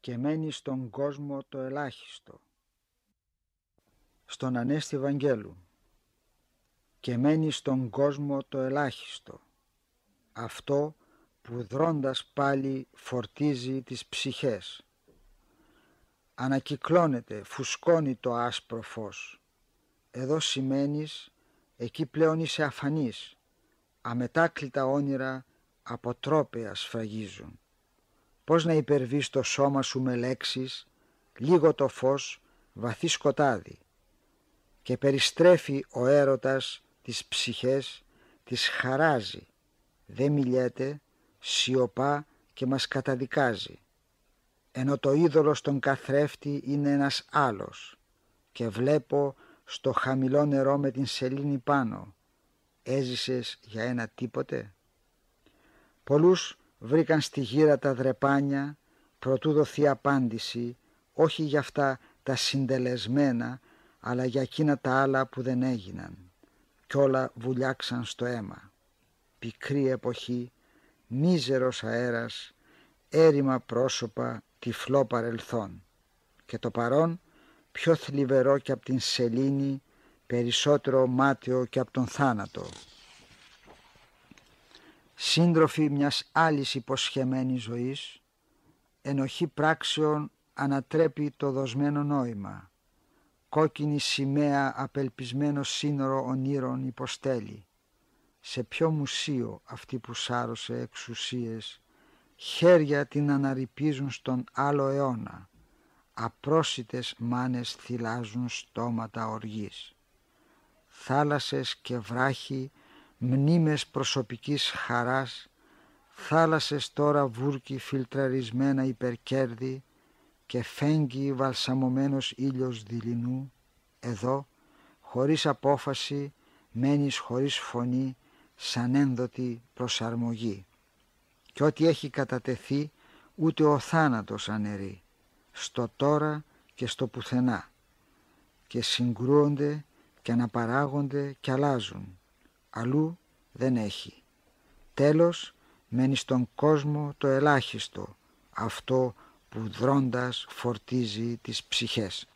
και μένει στον κόσμο το ελάχιστο. Στον Ανέστη Βαγγέλου. Και μένει στον κόσμο το ελάχιστο, αυτό που δρώντας πάλι φορτίζει τις ψυχές. Ανακυκλώνεται, φουσκώνει το άσπρο φως. Εδώ σημαίνεις, εκεί πλέον είσαι αφανής. Αμετάκλητα όνειρα αποτρόπαια σφραγίζουν. Πώς να υπερβείς το σώμα σου με λέξεις, λίγο το φως, βαθύ σκοτάδι. Και περιστρέφει ο έρωτας τις ψυχές, τις χαράζει. Δεν μιλιέται, σιωπά και μας καταδικάζει. Ενώ το είδωλο στον καθρέφτη είναι ένας άλλος. Και βλέπω στο χαμηλό νερό με την σελήνη πάνω. Έζησες για ένα τίποτε? Πολλούς βρήκαν στη γύρα τα δρεπάνια, προτού δοθεί απάντηση, όχι για αυτά τα συντελεσμένα, αλλά για εκείνα τα άλλα που δεν έγιναν. Κι όλα βουλιάξαν στο αίμα. Πικρή εποχή, μίζερος αέρας, έρημα πρόσωπα, τυφλό παρελθόν. Και το παρόν πιο θλιβερό και από την σελήνη, περισσότερο μάταιο και από τον θάνατο. Σύντροφοι μιας άλλης υποσχεμένης ζωής, ενοχή πράξεων ανατρέπει το δοσμένο νόημα. Κόκκινη σημαία απελπισμένο σύνορο ονείρων υποστέλει. Σε ποιο μουσείο αυτή που σάρωσε εξουσίες, χέρια την αναρρυπίζουν στον άλλο αιώνα. Απρόσιτες μάνες θυλάζουν στόματα οργής. Θάλασσες και βράχοι, μνήμες προσωπικής χαράς, θάλασσες τώρα βούρκι φιλτραρισμένα υπερκέρδη και φέγγει βαλσαμωμένος ήλιος δειλινού. Εδώ, χωρίς απόφαση, μένεις χωρίς φωνή, σαν ένδοτη προσαρμογή. Κι ό,τι έχει κατατεθεί ούτε ο θάνατος αναιρεί, στο τώρα και στο πουθενά. Και συγκρούονται και αναπαράγονται και αλλάζουν. Αλλού δεν έχει. Τέλος μένει στον κόσμο το ελάχιστο, αυτό που δρώντας φορτίζει τις ψυχές.